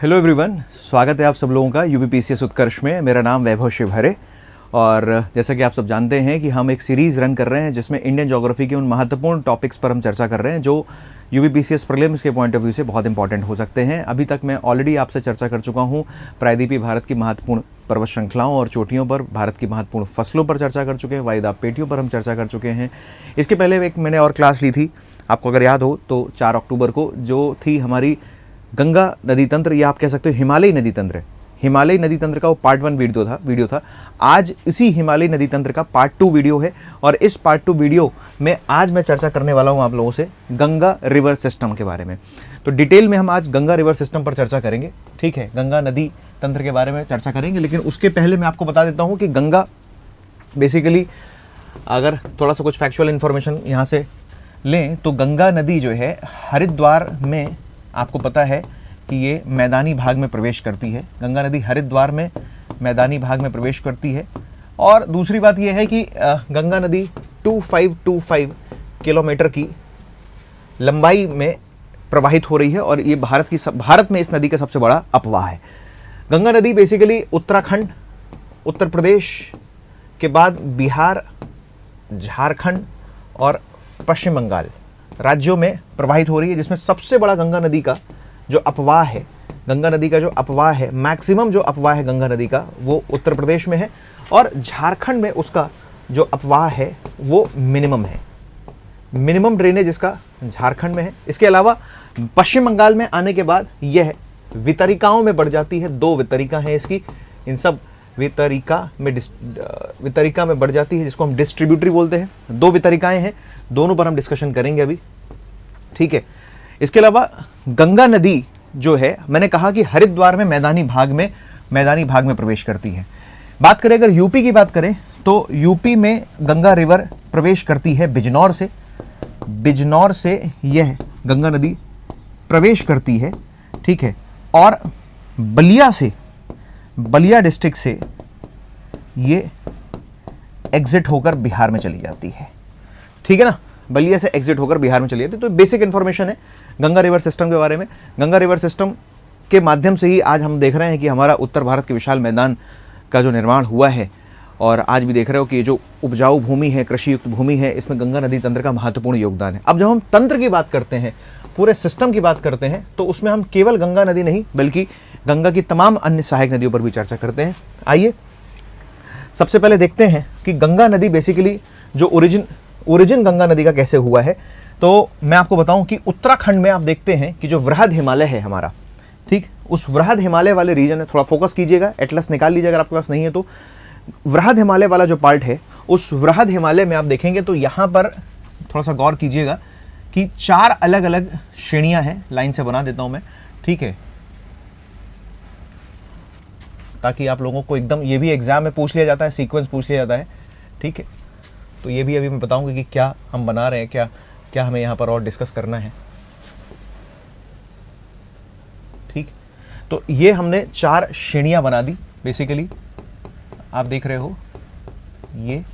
Hello everyone, स्वागत है आप सब लोगों का यूपीपीसीएस उत्कर्ष में। मेरा नाम वैभव शिवहरे और जैसा कि आप सब जानते हैं कि हम एक सीरीज़ रन कर रहे हैं जिसमें इंडियन ज्योग्राफी के उन महत्वपूर्ण टॉपिक्स पर हम चर्चा कर रहे हैं जो यूपीपीसीएस प्रीलिम्स के पॉइंट ऑफ व्यू से बहुत इंपॉर्टेंट हो सकते हैं। अभी तक मैं ऑलरेडी आपसे चर्चा कर चुका हूँ प्रायद्वीपीय भारत की महत्वपूर्ण पर्वत श्रृंखलाओं और चोटियों पर, भारत की महत्वपूर्ण फसलों पर चर्चा कर चुके हैं, वायुदाब पेटियों पर हम चर्चा कर चुके हैं। इसके पहले एक मैंने और क्लास ली थी, आपको अगर याद हो तो 4 अक्टूबर को, जो थी हमारी गंगा नदी तंत्र, या आप कह सकते हो हिमालयी नदी तंत्र। हिमालयी नदी तंत्र का वो पार्ट 1 वीडियो था। आज इसी हिमालयी नदी तंत्र का पार्ट 2 वीडियो है और इस पार्ट 2 वीडियो में आज मैं चर्चा करने वाला हूँ आप लोगों से गंगा रिवर सिस्टम के बारे में। तो डिटेल में हम आज गंगा रिवर सिस्टम पर चर्चा करेंगे, ठीक है, गंगा नदी तंत्र के बारे में चर्चा करेंगे। लेकिन उसके पहले मैं आपको बता देता हूँ कि गंगा बेसिकली, अगर थोड़ा सा कुछ फैक्चुअल इन्फॉर्मेशन यहाँ से लें तो गंगा नदी जो है हरिद्वार में, आपको पता है कि ये मैदानी भाग में प्रवेश करती है। गंगा नदी हरिद्वार में मैदानी भाग में प्रवेश करती है। और दूसरी बात ये है कि गंगा नदी 2525 किलोमीटर की लंबाई में प्रवाहित हो रही है और ये भारत में इस नदी का सबसे बड़ा अपवाह है। गंगा नदी बेसिकली उत्तराखंड, उत्तर प्रदेश के बाद बिहार, झारखंड और पश्चिम बंगाल राज्यों में प्रवाहित हो रही है, जिसमें सबसे बड़ा गंगा नदी का जो अपवाह है, मैक्सिमम जो अपवाह है गंगा नदी का, वो उत्तर प्रदेश में है और झारखंड में उसका जो अपवाह है वो मिनिमम है। मिनिमम ड्रेनेज इसका झारखंड में है। इसके अलावा पश्चिम बंगाल में आने के बाद यह वितरिकाओं में बढ़ जाती है। 2 वितरिका हैं इसकी, इन सब वितरिका में बढ़ जाती है, जिसको हम डिस्ट्रीब्यूटरी बोलते हैं। 2 वितरिकाएं हैं, दोनों पर हम डिस्कशन करेंगे अभी, ठीक है। इसके अलावा गंगा नदी जो है, मैंने कहा कि हरिद्वार में मैदानी भाग में प्रवेश करती है। बात करें, अगर यूपी की बात करें तो यूपी में गंगा रिवर प्रवेश करती है बिजनौर से यह गंगा नदी प्रवेश करती है, ठीक है। और बलिया डिस्ट्रिक्ट से ये एग्जिट होकर बिहार में चली जाती है, ठीक है ना। बलिया से एग्जिट होकर बिहार में चली जाती है। तो बेसिक इन्फॉर्मेशन है गंगा रिवर सिस्टम के बारे में। गंगा रिवर सिस्टम के माध्यम से ही आज हम देख रहे हैं कि हमारा उत्तर भारत के विशाल मैदान का जो निर्माण हुआ है, और आज भी देख रहे हो कि ये जो उपजाऊ भूमि है, कृषि युक्त भूमि है, इसमें गंगा नदी तंत्र का महत्वपूर्ण योगदान है। अब जब हम तंत्र की बात करते हैं, पूरे सिस्टम की बात करते हैं, तो उसमें हम केवल गंगा नदी नहीं बल्कि गंगा की तमाम अन्य सहायक नदियों पर भी चर्चा करते हैं। आइए सबसे पहले देखते हैं कि गंगा नदी बेसिकली जो ओरिजिन गंगा नदी का कैसे हुआ है। तो मैं आपको बताऊं कि उत्तराखंड में आप देखते हैं कि जो वृहद हिमालय है हमारा, ठीक, उस वृहद हिमालय वाले रीजन में थोड़ा फोकस कीजिएगा, एटलस निकाल लीजिएगा अगर आपके पास नहीं है तो। वृहद हिमालय वाला जो पार्ट है, उस वृहद हिमालय में आप देखेंगे तो यहाँ पर थोड़ा सा गौर कीजिएगा कि 4 अलग अलग श्रेणियां हैं। लाइन से बना देता हूं मैं, ठीक है, ताकि आप लोगों को एकदम, ये भी एग्जाम में पूछ लिया जाता है, सीक्वेंस पूछ लिया जाता है, ठीक है। तो ये भी अभी मैं बताऊंगा कि क्या हम बना रहे हैं, क्या हमें यहाँ पर और डिस्कस करना है, ठीक। तो ये हमने 4 श्रेणियां बना दी बेसिकली, आप देख रहे हो ये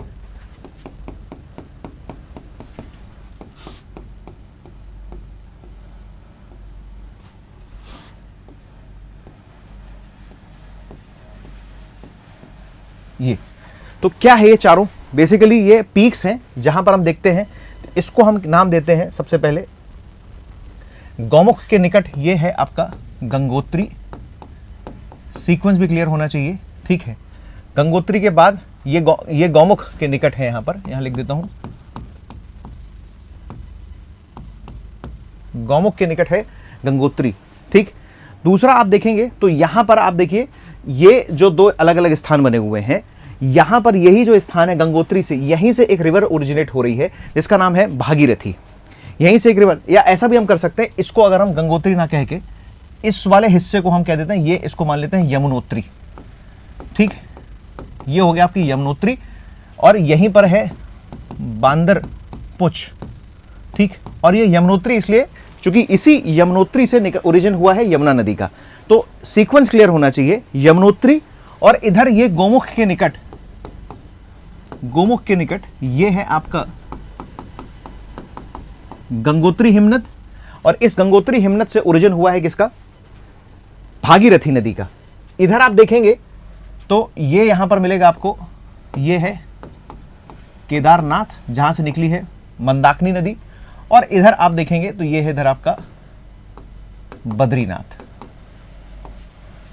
तो क्या है, ये चारों बेसिकली ये पीक्स हैं जहां पर हम देखते हैं। इसको हम नाम देते हैं सबसे पहले गौमुख के निकट, ये है आपका गंगोत्री। सीक्वेंस भी क्लियर होना चाहिए, ठीक है। गंगोत्री के बाद ये गौमुख के निकट है, यहां पर, यहां लिख देता हूं, गौमुख के निकट है गंगोत्री, ठीक। दूसरा आप देखेंगे तो यहां पर आप देखिए, ये जो 2 अलग अलग स्थान बने हुए हैं, यहां पर यही जो स्थान है गंगोत्री से, यहीं से एक रिवर ओरिजिनेट हो रही है जिसका नाम है भागीरथी। यहीं से एक रिवर, या ऐसा भी हम कर सकते हैं, इसको अगर हम गंगोत्री ना कह के इस वाले हिस्से को हम कह देते हैं, ये इसको मान लेते हैं यमुनोत्री, ठीक। ये हो गया आपकी यमुनोत्री और यहीं पर है बांदर पुछ, ठीक। और ये यमुनोत्री इसलिए क्योंकि इसी यमुनोत्री से ओरिजिन हुआ है यमुना नदी का। तो सीक्वेंस क्लियर होना चाहिए, यमुनोत्री और इधर ये गोमुख के निकट ये है आपका गंगोत्री हिमनद, और इस गंगोत्री हिमनद से ओरिजिन हुआ है किसका? भागीरथी नदी का। इधर आप देखेंगे तो ये यहां पर मिलेगा आपको, ये है केदारनाथ जहां से निकली है मंदाकिनी नदी, और इधर आप देखेंगे तो ये है इधर आपका बद्रीनाथ।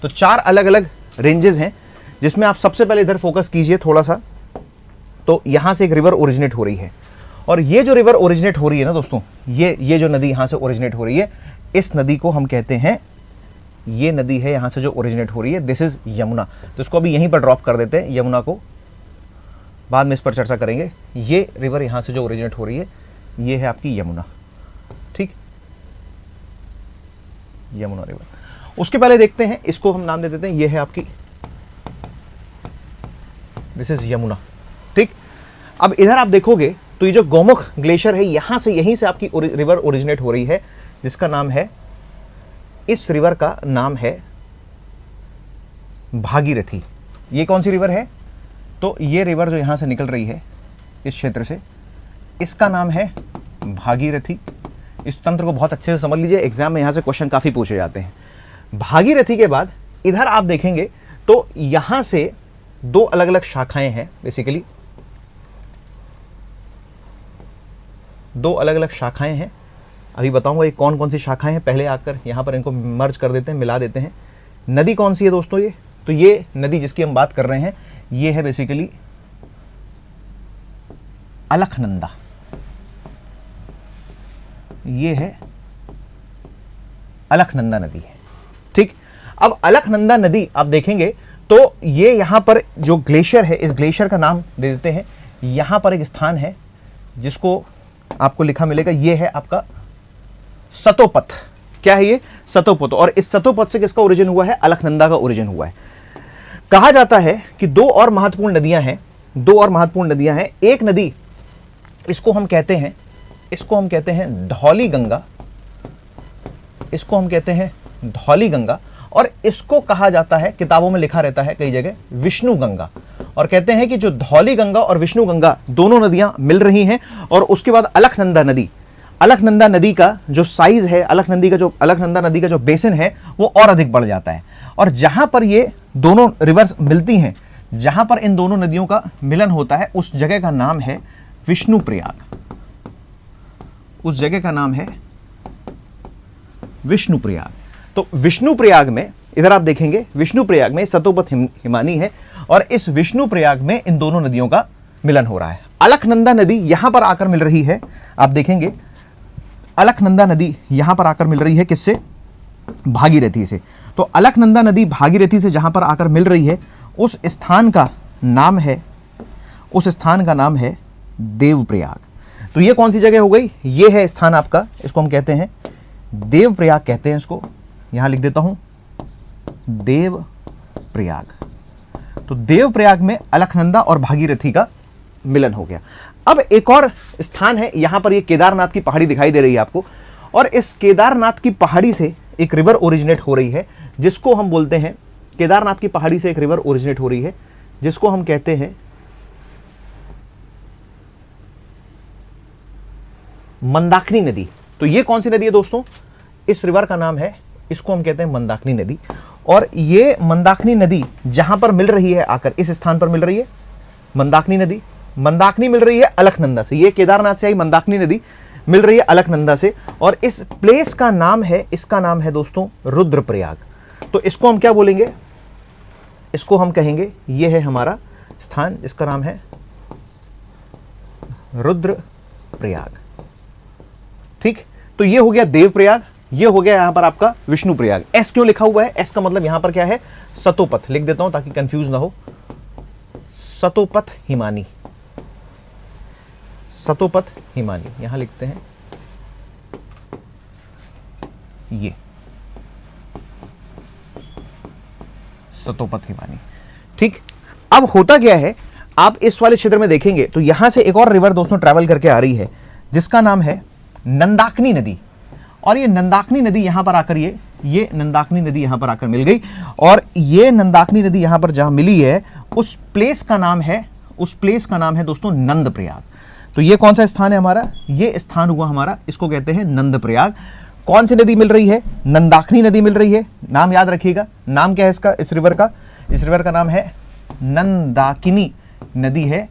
तो 4 अलग अलग रेंजेस हैं जिसमें आप सबसे पहले इधर फोकस कीजिए थोड़ा सा। तो यहां से एक रिवर ओरिजिनेट हो रही है, और ये जो रिवर ओरिजिनेट हो रही है ना दोस्तों, ये जो नदी यहां से ओरिजिनेट हो रही है, इस नदी को हम कहते हैं, ये नदी है यहां से जो ओरिजिनेट हो रही है, दिस इज यमुना। तो इसको अभी यहीं पर ड्रॉप कर देते हैं, यमुना को बाद में इस पर चर्चा करेंगे। ये रिवर यहां से जो ओरिजिनेट हो रही है, ये है आपकी यमुना, ठीक, यमुना रिवर। उसके पहले देखते हैं, इसको हम नाम दे देते हैं, ये है आपकी, दिस इज यमुना, ठीक। अब इधर आप देखोगे तो ये जो गोमुख ग्लेशियर है, यहां से, यहीं से आपकी रिवर ओरिजिनेट हो रही है, जिसका नाम है, इस रिवर का नाम है भागीरथी। ये कौन सी रिवर है? तो ये रिवर जो यहां से निकल रही है इस क्षेत्र से, इसका नाम है भागीरथी। इस तंत्र को बहुत अच्छे से समझ लीजिए, एग्जाम में यहां से क्वेश्चन काफी पूछे जाते हैं। भागीरथी के बाद इधर आप देखेंगे तो यहां से 2 अलग अलग शाखाएं हैं, बेसिकली 2 अलग अलग शाखाएं हैं। अभी बताऊंगा ये कौन कौन सी शाखाएं हैं, पहले आकर यहां पर इनको मर्ज कर देते हैं, मिला देते हैं। नदी कौन सी है दोस्तों? ये तो ये नदी जिसकी हम बात कर रहे हैं, ये है बेसिकली अलकनंदा। ये है अलकनंदा नदी है, ठीक। अब अलकनंदा नदी आप देखेंगे तो ये यहां पर जो ग्लेशियर है, इस ग्लेशियर का नाम दे देते हैं। यहां पर एक स्थान है जिसको आपको लिखा मिलेगा, ये है आपका सतोपथ। क्या है ये? सतोपथ। और इस सतोपथ से किसका ओरिजिन हुआ है? अलकनंदा का ओरिजिन हुआ है। कहा जाता है कि 2 और महत्वपूर्ण नदियां हैं, 2 और महत्वपूर्ण नदियां हैं। एक नदी, इसको हम कहते हैं धौली गंगा, इसको हम कहते हैं धौली गंगा, और इसको कहा जाता है, किताबों में लिखा रहता है कई जगह, विष्णु गंगा। और कहते हैं कि जो धौली गंगा और विष्णु गंगा दोनों नदियां मिल रही हैं, और उसके बाद अलकनंदा नदी का जो साइज है, अलकनंदा नदी का जो बेसिन है, वो और अधिक बढ़ जाता है। और जहां पर ये दोनों रिवर्स मिलती हैं, जहां पर इन दोनों नदियों का मिलन होता है, उस जगह का नाम है विष्णु प्रयाग। उस जगह का नाम है विष्णु प्रयाग। तो विष्णु प्रयाग में, इधर आप देखेंगे, विष्णु प्रयाग में सतोपथ हिमानी है, और इस विष्णु प्रयाग में इन दोनों नदियों का मिलन हो रहा है। अलकनंदा नदी यहां पर आकर मिल रही है, आप देखेंगे अलकनंदा नदी यहां पर आकर मिल रही है, किससे? भागीरथी से। तो अलकनंदा नदी भागीरथी से जहां पर आकर मिल रही है, उस स्थान का नाम है देवप्रयाग। तो ये कौन सी जगह हो गई? ये है स्थान आपका, इसको हम कहते हैं देवप्रयाग, कहते हैं इसको। यहां लिख देता हूं देवप्रयाग। तो देवप्रयाग में अलकनंदा और भागीरथी का मिलन हो गया। अब एक और स्थान है, यहां पर ये केदारनाथ की पहाड़ी दिखाई दे रही है आपको, और इस केदारनाथ की पहाड़ी से एक रिवर ओरिजिनेट हो रही है, जिसको हम बोलते हैं, केदारनाथ की पहाड़ी से एक रिवर ओरिजिनेट हो रही है जिसको हम कहते हैं मंदाकिनी नदी। तो ये कौन सी नदी है दोस्तों? इस रिवर का नाम है, इसको हम कहते हैं मंदाकिनी नदी। और ये मंदाकिनी नदी जहां पर मिल रही है आकर, इस स्थान पर मिल रही है मंदाकिनी नदी। मंदाकिनी मिल रही है अलकनंदा से, ये केदारनाथ से आई मंदाकिनी नदी मिल रही है अलकनंदा से, और इस प्लेस का नाम है, इसका नाम है दोस्तों रुद्रप्रयाग। तो इसको हम क्या बोलेंगे? इसको हम कहेंगे, ये है हमारा स्थान, इसका नाम है रुद्रप्रयाग, ठीक। तो ये हो गया देवप्रयाग, ये हो गया यहां पर आपका विष्णु प्रयाग। एस क्यों लिखा हुआ है? एस का मतलब यहां पर क्या है? सतोपथ। लिख देता हूं ताकि कंफ्यूज ना हो, सतोपथ हिमानी, सतोपथ हिमानी यहां लिखते हैं, ये सतोपथ हिमानी, ठीक। अब होता क्या है, आप इस वाले क्षेत्र में देखेंगे तो यहां से एक और रिवर दोस्तों ट्रैवल करके आ रही है, जिसका नाम है नंदाकिनी नदी। और ये नंदाकिनी नदी यहां पर आकर, ये नंदाकिनी नदी यहां पर आकर मिल गई, और ये नंदाकिनी नदी यहां पर जहां मिली है, उस प्लेस का नाम है दोस्तों नंदप्रयाग। तो ये कौन सा स्थान है हमारा? ये स्थान हुआ हमारा, इसको कहते हैं नंदप्रयाग। कौन सी नदी मिल रही है? नंदाकिनी नदी मिल रही है। नाम याद रखिएगा, नाम क्या है इसका, इस रिवर का? इस रिवर का नाम है नंदाकिनी नदी है,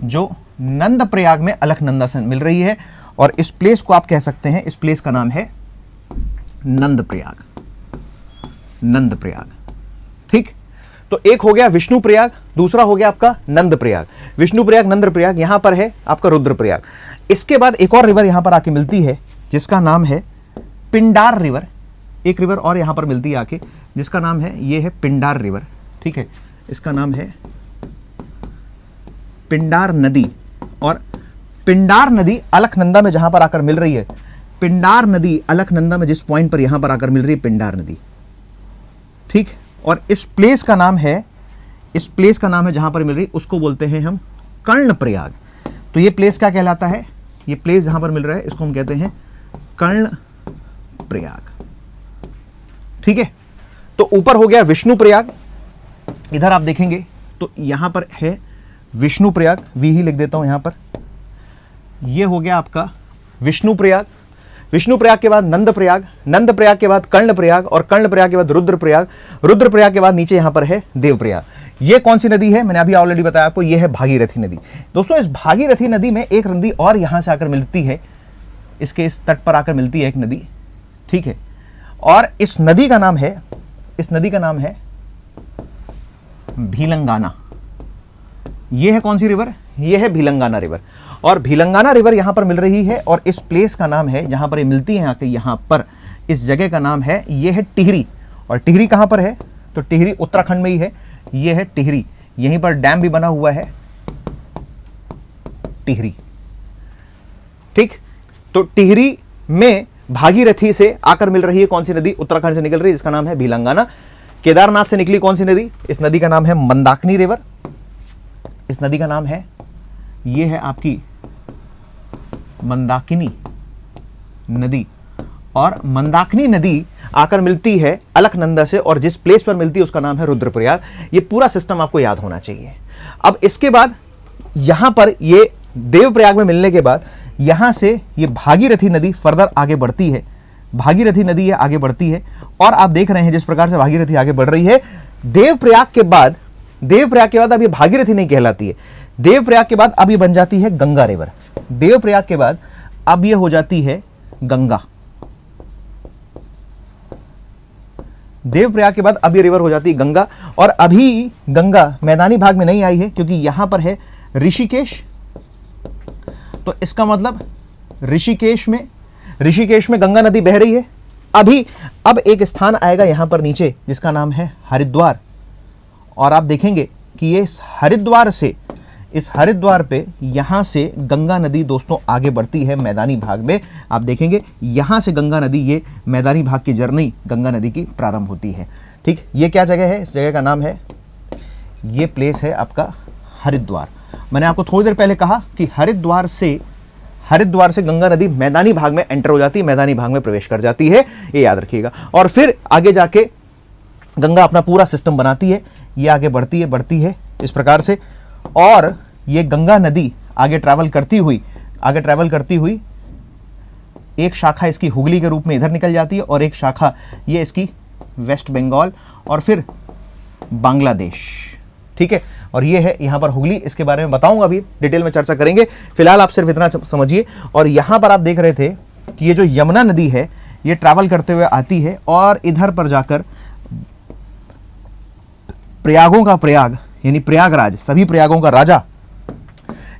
जो नंद प्रयाग में अलकनंदा से मिल रही है। और इस प्लेस को आप कह सकते हैं, इस प्लेस का नाम है नंद प्रयाग, नंद प्रयाग। ठीक, तो एक हो गया विष्णु प्रयाग, दूसरा हो गया आपका नंद प्रयाग। विष्णु प्रयाग, नंद प्रयाग, यहां पर है आपका रुद्र प्रयाग। इसके बाद एक और रिवर यहां पर आके मिलती है जिसका नाम है पिंडार रिवर। एक रिवर और यहां पर मिलती है आके जिसका नाम है, ये है पिंडार रिवर। ठीक है, इसका नाम है पिंडार नदी। और पिंडार नदी अलकनंदा में जहां पर आकर मिल रही है, पिंडार नदी अलकनंदा में जिस पॉइंट पर यहां पर आकर मिल रही है पिंडार नदी। ठीक, और इस प्लेस का नाम है, इस प्लेस का नाम है जहां पर मिल रही, उसको बोलते हैं हम कर्ण प्रयाग। तो ये प्लेस क्या कहलाता है? ये प्लेस जहां पर मिल रहा है इसको हम कहते हैं कर्ण प्रयाग। ठीक है, तो ऊपर हो गया विष्णु प्रयाग। इधर आप देखेंगे तो यहां पर है विष्णु प्रयाग, वी ही लिख देता हूं यहां पर। ये हो गया आपका विष्णु प्रयाग। विष्णु प्रयाग के बाद नंद प्रयाग, नंद प्रयाग के बाद कर्ण प्रयाग, और कर्ण प्रयाग के बाद रुद्र प्रयाग, रुद्र प्रयाग के बाद नीचे यहां पर है देव प्रयाग। ये कौन सी नदी है? मैंने अभी ऑलरेडी बताया आपको, ये है भागीरथी नदी। दोस्तों, इस भागीरथी नदी में एक नदी और यहां से आकर मिलती है, इसके इस तट पर आकर मिलती है एक नदी। ठीक है, और इस नदी का नाम है, इस नदी का नाम है भीलंगाना। ये है कौन सी रिवर? ये है भीलंगाना रिवर। और भीलंगाना रिवर यहां पर मिल रही है, और इस प्लेस का नाम है जहां पर ये मिलती है आके, यहां पर इस जगह का नाम है, ये है टिहरी। और टिहरी कहां पर है? तो टिहरी उत्तराखंड में ही है। ये है टिहरी, यहीं पर डैम भी बना हुआ है टिहरी। ठीक, तो टिहरी में भागीरथी से आकर मिल रही है कौन सी नदी? उत्तराखंड से निकल रही है, जिसका नाम है भीलंगाना। केदारनाथ से निकली कौन सी नदी? इस नदी का नाम है मंदाकिनी रिवर। इस नदी का नाम है, ये है आपकी मंदाकिनी नदी। और मंदाकिनी नदी आकर मिलती है अलकनंदा से, और जिस प्लेस पर मिलती है उसका नाम है रुद्रप्रयाग। ये पूरा सिस्टम आपको याद होना चाहिए। अब इसके बाद यहां पर ये देवप्रयाग में मिलने के बाद यहां से ये भागीरथी नदी फर्दर आगे बढ़ती है। भागीरथी नदी ये आगे बढ़ती है, और आप देख रहे हैं जिस प्रकार से भागीरथी आगे बढ़ रही है। देवप्रयाग के बाद अब ये भागीरथी नहीं कहलाती है। देवप्रयाग के बाद अब ये बन जाती है गंगा रिवर। देवप्रयाग के बाद अब ये हो जाती है गंगा। देवप्रयाग के बाद अब ये रिवर हो जाती है गंगा। और अभी गंगा मैदानी भाग में नहीं आई है, क्योंकि यहां पर है ऋषिकेश। तो इसका मतलब ऋषिकेश में गंगा नदी बह रही है। अब एक स्थान आएगा यहां पर नीचे जिसका नाम है हरिद्वार। और आप देखेंगे कि ये इस हरिद्वार पे यहां से गंगा नदी दोस्तों आगे बढ़ती है मैदानी भाग में। आप देखेंगे यहां से गंगा नदी, ये मैदानी भाग की जर्नी गंगा नदी की प्रारंभ होती है। ठीक, ये क्या जगह है? इस जगह का नाम है, ये प्लेस है आपका हरिद्वार। मैंने आपको थोड़ी देर पहले कहा कि हरिद्वार से गंगा नदी मैदानी भाग में एंटर हो जाती है, मैदानी भाग में प्रवेश कर जाती है, ये याद रखिएगा। और फिर आगे जाके गंगा अपना पूरा सिस्टम बनाती है, ये आगे बढ़ती है इस प्रकार से। और ये गंगा नदी आगे ट्रैवल करती हुई एक शाखा इसकी हुगली के रूप में इधर निकल जाती है, और एक शाखा ये इसकी वेस्ट बंगाल और फिर बांग्लादेश। ठीक है, और ये है यहाँ पर हुगली। इसके बारे में बताऊंगा, अभी डिटेल में चर्चा करेंगे। फिलहाल आप सिर्फ इतना समझिए। और यहाँ पर आप देख रहे थे कि ये जो यमुना नदी है ये ट्रैवल करते हुए आती है, और इधर पर जाकर प्रयागों का प्रयाग यानी प्रयागराज, सभी प्रयागों का राजा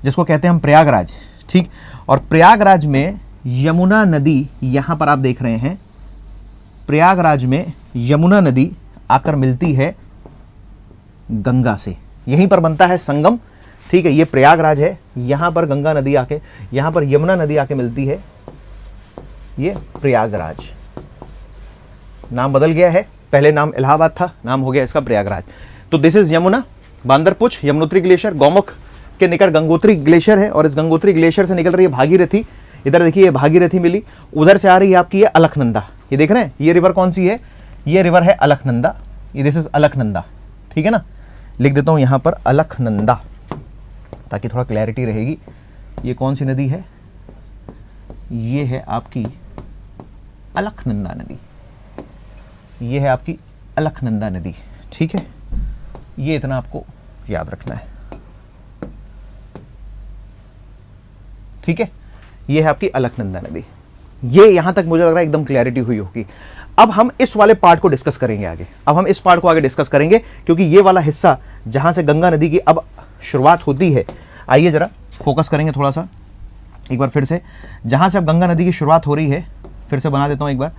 जिसको कहते हैं हम प्रयागराज। ठीक, और प्रयागराज में यमुना नदी, यहां पर आप देख रहे हैं प्रयागराज में यमुना नदी आकर मिलती है गंगा से, यहीं पर बनता है संगम। ठीक है, ये प्रयागराज है, यहां पर गंगा नदी आके, यहां पर यमुना नदी आके मिलती है, ये प्रयागराज। नाम बदल गया है, पहले नाम इलाहाबाद था, नाम हो गया इसका प्रयागराज। तो this is Yamuna, Bandarpunch, Yamunotri glacier, Gaumukh के निकट गंगोत्री ग्लेशियर है, और इस गंगोत्री ग्लेशियर से निकल रही है भागीरथी। इधर देखिए भागीरथी मिली, उधर से आ रही है आपकी ये अलकनंदा। ये देख रहे हैं ये रिवर कौन सी है? ये रिवर है अलकनंदा। ये दिस इज अलकनंदा। ठीक है ना, लिख देता हूं यहां पर अलकनंदा ताकि थोड़ा क्लैरिटी रहेगी। ये कौन सी नदी है? ये है आपकी अलकनंदा नदी, ये है आपकी अलकनंदा नदी। ठीक है, ये इतना आपको याद रखना है। ठीक है, ये है आपकी अलकनंदा नदी। ये यहां तक मुझे लग रहा है एकदम क्लैरिटी हुई होगी। अब हम इस वाले पार्ट को डिस्कस करेंगे आगे। अब हम इस पार्ट को आगे डिस्कस करेंगे, क्योंकि ये वाला हिस्सा जहां से गंगा नदी की अब शुरुआत होती है, आइए जरा फोकस करेंगे थोड़ा सा एक बार फिर से। जहां से अब गंगा नदी की शुरुआत हो रही है, फिर से बना देता हूं एक बार।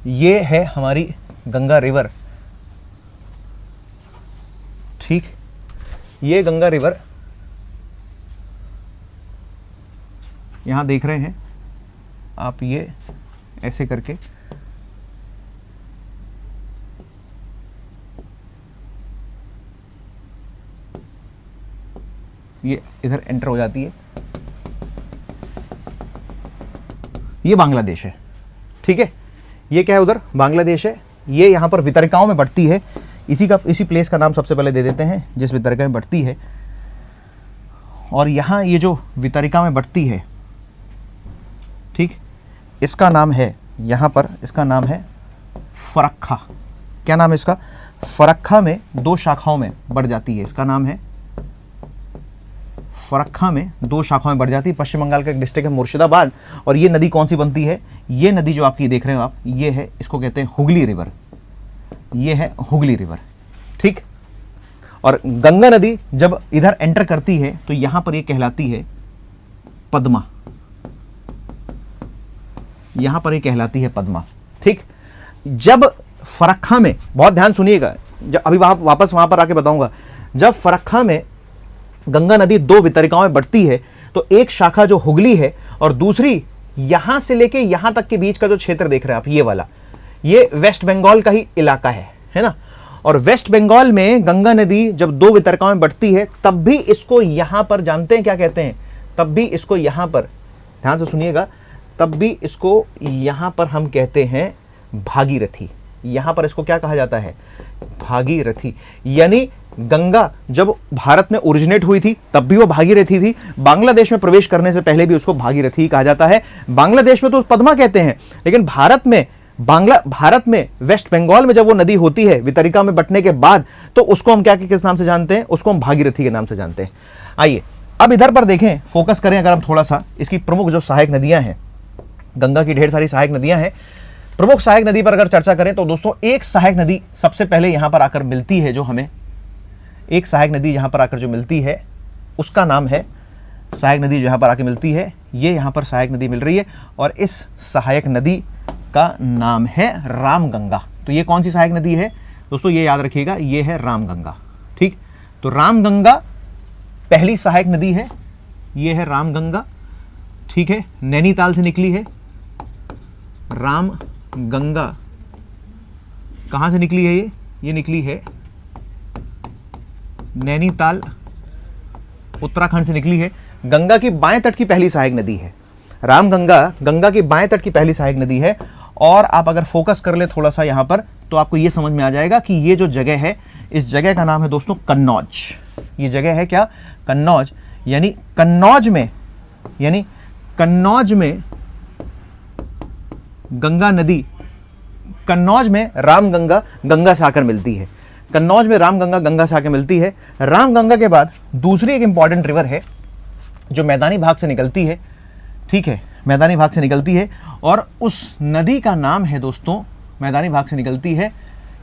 ये है हमारी गंगा रिवर। ठीक, ये गंगा रिवर यहां देख रहे हैं आप, ये ऐसे करके ये इधर एंटर हो जाती है। ये बांग्लादेश है। ठीक है, ये क्या है, उधर बांग्लादेश है। ये यहां पर वितरिकाओं में बढ़ती है। इसी प्लेस का नाम सबसे पहले दे देते हैं जिस वितरिका में बढ़ती है। और यहां ये जो वितरिका में बढ़ती है, ठीक, इसका नाम है, यहां पर इसका नाम है फरक्खा। क्या नाम है इसका? फरक्खा में 2 शाखाओं में बढ़ जाती है। इसका नाम है फरक्खा में 2 शाखाओं में बढ़ जाती है। पश्चिम बंगाल का एक डिस्ट्रिक्ट है मुर्शिदाबाद। और ये नदी कौन सी बनती है? ये नदी जो आपकी देख रहे हो आप, ये है, इसको कहते हैं हुगली रिवर। ये है हुगली रिवर। ठीक, और गंगा नदी जब इधर एंटर करती है तो यहां पर ये कहलाती है पद्मा। यहां पर ये कहलाती है पद्मा। ठीक, जब फरक्खा में, बहुत ध्यान सुनिएगा, जब अभी वापस वहां पर आके बताऊंगा, जब फरक्खा में गंगा नदी 2 वितरिकाओं में बढ़ती है तो एक शाखा जो हुगली है और दूसरी यहां से लेके यहां तक के बीच का जो क्षेत्र देख रहे हैं आप, ये वाला, ये वेस्ट बंगाल का ही इलाका है ना। और वेस्ट बंगाल में गंगा नदी जब 2 वितरिकाओं में बढ़ती है तब भी इसको यहां पर, जानते हैं क्या कहते हैं? तब भी इसको यहां पर, ध्यान से सुनिएगा, तब भी इसको यहां पर हम कहते हैं भागीरथी। यहां पर इसको क्या कहा जाता है? भागीरथी। यानी गंगा जब भारत में ओरिजिनेट हुई थी तब भी वो भागीरथी थी। बांग्लादेश में प्रवेश करने से पहले भी उसको भागीरथी कहा जाता है। बांग्लादेश में तो पद्मा कहते हैं, लेकिन भारत में वेस्ट बंगाल में जब वो नदी होती है वितरिका में बटने के बाद, तो उसको हम क्या किस नाम से जानते हैं? उसको हम भागीरथी के नाम से जानते हैं। आइए अब इधर पर देखें, फोकस करें अगर हम थोड़ा सा, इसकी प्रमुख जो सहायक नदियां हैं, गंगा की ढेर सारी सहायक नदियां हैं। प्रमुख सहायक नदी पर अगर चर्चा करें तो दोस्तों, एक सहायक नदी सबसे पहले यहां पर आकर मिलती है, जो हमें एक सहायक नदी यहां पर आकर जो मिलती है उसका नाम है, सहायक नदी जो यहां पर आकर मिलती है, ये यहां पर सहायक नदी मिल रही है और इस सहायक नदी का नाम है रामगंगा। तो ये कौन सी सहायक नदी है दोस्तों? ये याद रखिएगा, ये है रामगंगा। ठीक, तो रामगंगा पहली सहायक नदी है, ये है रामगंगा। ठीक है, नैनीताल से निकली है रामगंगा। कहां से निकली है ये निकली है नैनीताल, उत्तराखंड से निकली है। गंगा की बाएं तट की पहली सहायक नदी है रामगंगा। गंगा की बाएं तट की पहली सहायक नदी है। और आप अगर फोकस कर ले थोड़ा सा यहां पर, तो आपको यह समझ में आ जाएगा कि ये जो जगह है, इस जगह का नाम है दोस्तों कन्नौज। ये जगह है क्या? कन्नौज। यानी कन्नौज में गंगा नदी, कन्नौज में रामगंगा गंगा से आकर मिलती है। कन्नौज में रामगंगा गंगा से आकर मिलती है। रामगंगा के बाद दूसरी एक इंपॉर्टेंट रिवर है जो मैदानी भाग से निकलती है। ठीक है, मैदानी भाग से निकलती है और उस नदी का नाम है दोस्तों, मैदानी भाग से निकलती है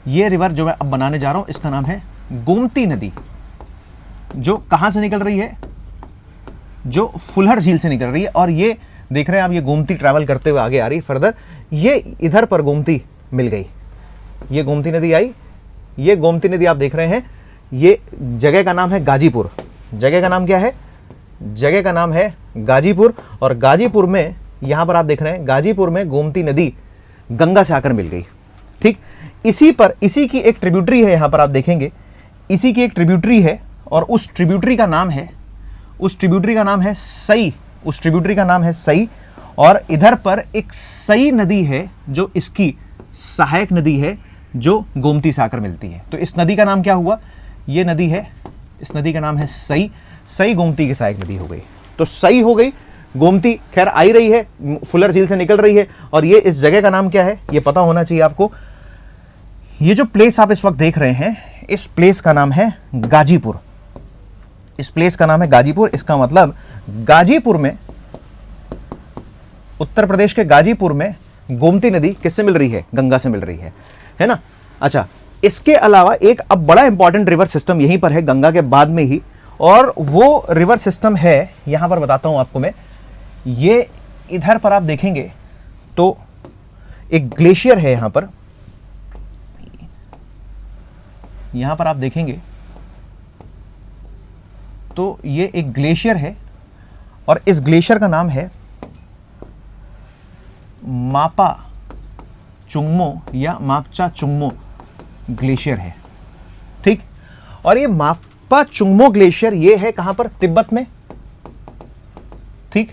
ये रिवर जो मैं अब बनाने जा रहा हूं, इसका नाम है गोमती नदी। जो कहां से निकल रही है? जो फुलहर झील से निकल रही है। और ये देख रहे हैं आप, ये गोमती ट्रैवल करते हुए आगे आ रही है फर्दर। ये इधर पर गोमती मिल गई, ये गोमती नदी आई। ये गोमती नदी आप देख रहे हैं, ये जगह का नाम है गाजीपुर। जगह का नाम क्या है? जगह का नाम है गाजीपुर। और गाजीपुर में, यहां पर आप देख रहे हैं, गाजीपुर में गोमती नदी गंगा से आकर मिल गई। ठीक, इसी की एक ट्रिब्यूटरी है, यहां पर आप देखेंगे, इसी की एक ट्रिब्यूटरी है और उस ट्रिब्यूटरी का नाम है सई। उस ट्रिब्यूटरी का नाम है सई। और इधर पर एक सई नदी है जो इसकी सहायक नदी है, जो गोमती से आकर मिलती है। तो इस नदी का नाम क्या हुआ? ये नदी है, इस नदी का नाम है सई। सई गोमती की सहायक नदी हो गई। तो सई हो गई, गोमती खैर आ ही रही है, फुलर झील से निकल रही है। और ये इस जगह का नाम क्या है ये पता होना चाहिए आपको। ये जो प्लेस आप इस वक्त देख रहे हैं, इस प्लेस का नाम है गाजीपुर। इस प्लेस का नाम है गाजीपुर। इसका मतलब गाजीपुर में, उत्तर प्रदेश के गाजीपुर में गोमती नदी किससे मिल रही है? गंगा से मिल रही है ना। अच्छा, इसके अलावा एक अब बड़ा इंपॉर्टेंट रिवर सिस्टम यहीं पर है, गंगा के बाद में ही, और वो रिवर सिस्टम है, यहां पर बताता हूं आपको मैं। ये इधर पर आप देखेंगे तो एक ग्लेशियर है यहां पर आप देखेंगे तो ये एक ग्लेशियर है, और इस ग्लेशियर का नाम है मापा चुंगमो या मापचा चुंगमो ग्लेशियर है। ठीक, और ये मापा चुंगमो ग्लेशियर ये है कहां पर? तिब्बत में। ठीक,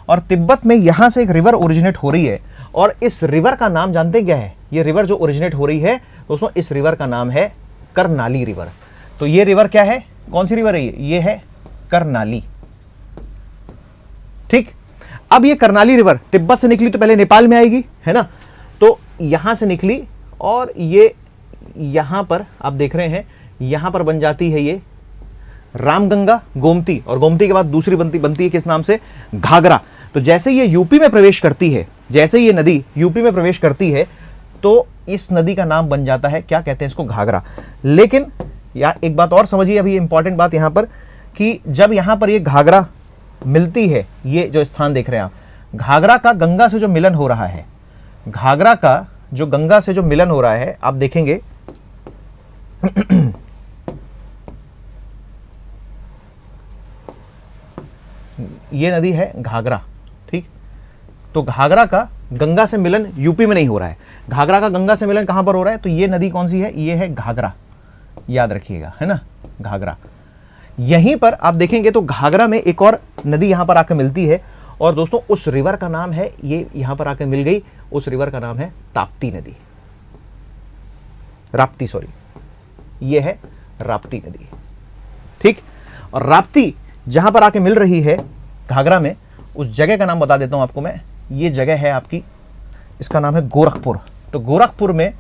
और तिब्बत में यहां से एक रिवर ओरिजिनेट हो रही है, और इस रिवर का नाम जानते क्या है? ये रिवर जो ओरिजिनेट हो रही है दोस्तों, इस रिवर का नाम है करनाली रिवर। तो ये रिवर क्या है? कौन सी रिवर है ये है करनाली। ठीक, अब ये करनाली रिवर तिब्बत से निकली तो पहले नेपाल में आएगी, है ना। तो यहां से निकली और ये यहां पर आप देख रहे हैं, यहां पर बन जाती है ये रामगंगा गोमती, और गोमती के बाद दूसरी बनती है किस नाम से? घाघरा। तो जैसे ये यूपी में प्रवेश करती है, जैसे ये नदी यूपी में प्रवेश करती है, तो इस नदी का नाम बन जाता है, क्या कहते हैं इसको? घाघरा। लेकिन या एक बात और समझिए, अभी इंपॉर्टेंट बात यहां पर, कि जब यहां पर ये घाघरा मिलती है, ये जो स्थान देख रहे हैं आप, घाघरा का गंगा से जो मिलन हो रहा है, घाघरा का जो गंगा से जो मिलन हो रहा है, आप देखेंगे ये नदी है घाघरा। ठीक, तो घाघरा का गंगा से मिलन यूपी में नहीं हो रहा है, घाघरा का गंगा से मिलन कहां पर हो रहा है? तो ये नदी कौन सी है? ये है घाघरा, याद रखिएगा, है ना, घाघरा। यहीं पर आप देखेंगे तो घाघरा में एक और नदी यहां पर आकर मिलती है, और दोस्तों उस रिवर का नाम है, ये यहां पर आकर मिल गई, उस रिवर का नाम है ताप्ती नदी, राप्ती, सॉरी, ये है राप्ती नदी। ठीक, और राप्ती जहां पर आके मिल रही है घाघरा में, उस जगह का नाम बता देता हूं आपको मैं। ये जगह है आपकी, इसका नाम है गोरखपुर। तो गोरखपुर में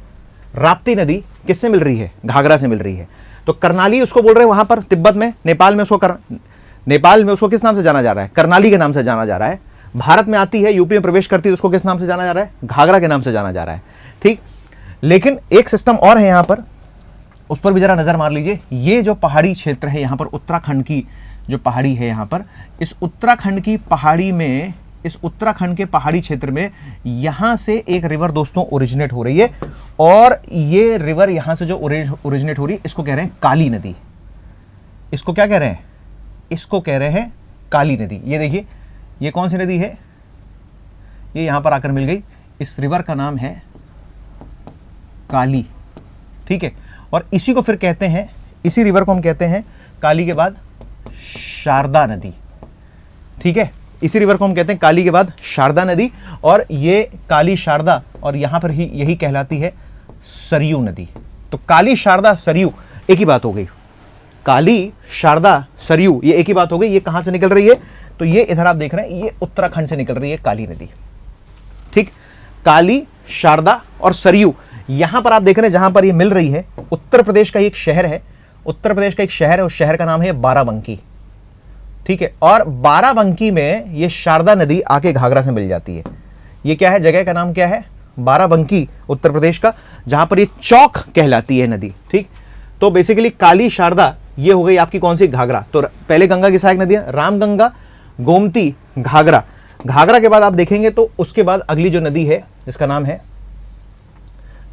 राप्ती नदी किससे मिल रही है? घाघरा से मिल रही है। तो करनाली उसको बोल रहे हैं वहां पर तिब्बत में। नेपाल में उसको किस नाम से जाना जा रहा है? करनाली के नाम से जाना जा रहा है। भारत में आती है, यूपी में प्रवेश करती है, तो उसको किस नाम से जाना जा रहा है? घाघरा के नाम से जाना जा रहा है। ठीक, लेकिन एक सिस्टम और है यहां पर, उस पर भी जरा नजर मार लीजिए। ये जो पहाड़ी क्षेत्र है यहां पर, उत्तराखंड की जो पहाड़ी है यहां पर, इस उत्तराखंड की पहाड़ी में, इस उत्तराखंड के पहाड़ी क्षेत्र में यहां से एक रिवर दोस्तों ओरिजिनेट हो रही है, और ये रिवर यहां से जो ओरिजिनेट हो रही है, इसको कह रहे हैं काली नदी। इसको क्या कह रहे हैं? इसको कह रहे हैं काली नदी। ये देखिए, ये कौन सी नदी है? ये यहां पर आकर मिल गई। इस रिवर का नाम है काली। ठीक है, और इसी को फिर कहते हैं, इसी रिवर को हम कहते हैं काली के बाद शारदा नदी। ठीक है, इसी रिवर को हम कहते हैं काली के बाद शारदा नदी, और ये काली शारदा, और यहां पर ही यही कहलाती है सरयू नदी। तो काली शारदा सरयू एक ही बात हो गई, काली शारदा सरयू ये एक ही बात हो गई। ये कहां से निकल रही है? तो ये इधर आप देख रहे हैं, ये उत्तराखंड से निकल रही है काली नदी। ठीक, काली, शारदा और सरयू, यहां पर आप देख रहे हैं जहां पर ये मिल रही है, उत्तर प्रदेश का एक शहर है, उत्तर प्रदेश का एक शहर है, उस शहर का नाम है बाराबंकी। ठीक है, और बाराबंकी में ये शारदा नदी आके घाघरा से मिल जाती है। ये क्या है? जगह का नाम क्या है? बाराबंकी, उत्तर प्रदेश का, जहां पर ये चौक कहलाती है नदी। ठीक, तो बेसिकली काली, शारदा ये हो गई आपकी कौन सी? घाघरा। तो पहले गंगा की सहायक नदियां रामगंगा, गोमती, घाघरा। घाघरा के बाद आप देखेंगे तो उसके बाद अगली जो नदी है जिसका नाम है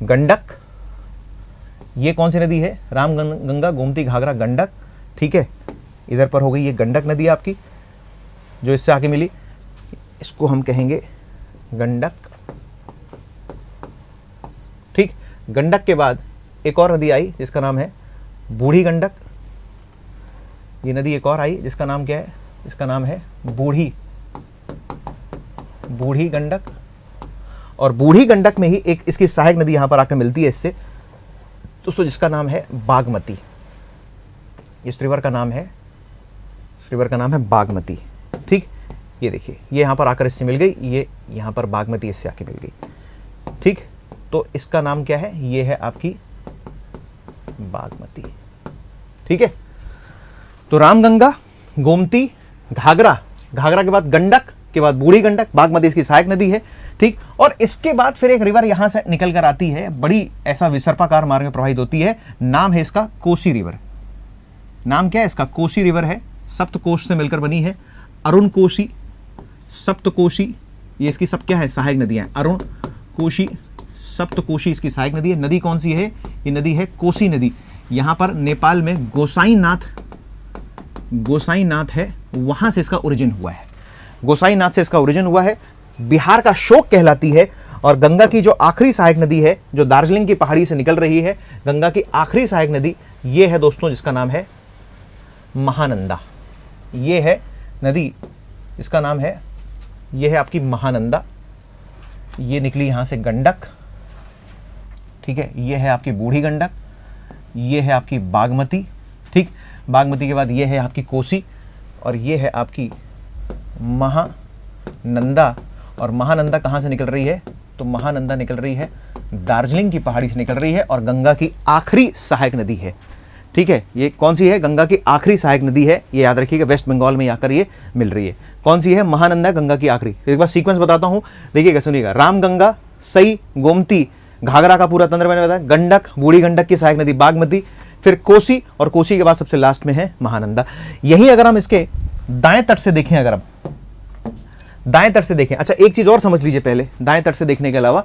गंडक। ये कौन सी नदी है? रामगंगा, गोमती, घाघरा, गंडक। ठीक है, इधर पर हो गई ये गंडक नदी आपकी, जो इससे आके मिली, इसको हम कहेंगे गंडक। ठीक, गंडक के बाद एक और नदी आई जिसका नाम है बूढ़ी गंडक। ये नदी एक और आई जिसका नाम क्या है? इसका नाम है बूढ़ी गंडक। और बूढ़ी गंडक में ही एक इसकी सहायक नदी यहां पर आकर मिलती है इससे दोस्तों, जिसका नाम है बागमती। इस रिवर का नाम है बागमती। ठीक, ये देखिए, ये यहाँ पर आकर इससे मिल गई, ये यहाँ पर बागमती इससे आके मिल गई। ठीक, तो इसका नाम क्या है, ये है आपकी बागमती। ठीक है, तो रामगंगा, गोमती, घाघरा, घाघरा के बाद गंडक, के बाद बूढ़ी गंडक, बागमती इसकी सहायक नदी है। ठीक, और इसके बाद फिर एक रिवर यहां से निकल कर आती है, बड़ी ऐसा विसर्पाकार मार्ग में प्रवाहित होती है, नाम है इसका कोसी रिवर। नाम क्या है इसका, कोसी रिवर है, सप्तकोश से मिलकर बनी है, अरुण कोसी, सप्तकोशी, ये इसकी सब क्या है, सहायक नदियां, अरुण कोशी, सप्तकोशी इसकी सहायक नदी है। नदी कौन सी है, ये नदी है कोसी नदी। यहां पर नेपाल में गोसाईनाथ है, वहां से इसका ओरिजिन हुआ है, गोसाईनाथ से इसका ओरिजिन हुआ है। बिहार का शोक कहलाती है, और गंगा की जो आखिरी सहायक नदी है, जो दार्जिलिंग की पहाड़ी से निकल रही है, गंगा की आखिरी सहायक नदी ये है दोस्तों, जिसका नाम है महानंदा। ये है नदी, इसका नाम है, ये है आपकी महानंदा। ये निकली यहां से गंडक। ठीक है, ये है आपकी बूढ़ी गंडक, ये है आपकी बागमती। ठीक, बागमती के बाद ये है आपकी कोसी, और ये है आपकी महानंदा। और महानंदा कहाँ से निकल रही है, तो महानंदा निकल रही है दार्जिलिंग की पहाड़ी से निकल रही है, और गंगा की आखिरी सहायक नदी है। ठीक है, ये कौन सी है, गंगा की आखिरी सहायक नदी है, ये याद रखिएगा, वेस्ट बंगाल में आकर ये मिल रही है। कौन सी है, महानंदा, गंगा की आखिरी। एक बार सीक्वेंस बताता हूँ, देखिएगा, सुनिएगा, रामगंगा, सई, गोमती, घाघरा का पूरा तंत्र मैंने बताया, गंडक, बूढ़ी गंडक की सहायक नदी बागमती, फिर कोसी, और कोसी के बाद सबसे लास्ट में है महानंदा। यही अगर हम इसके दाएं तट से देखें, अगर हम दाएं तट से देखें, अच्छा एक चीज और समझ लीजिए पहले, दाएं तट से देखने के अलावा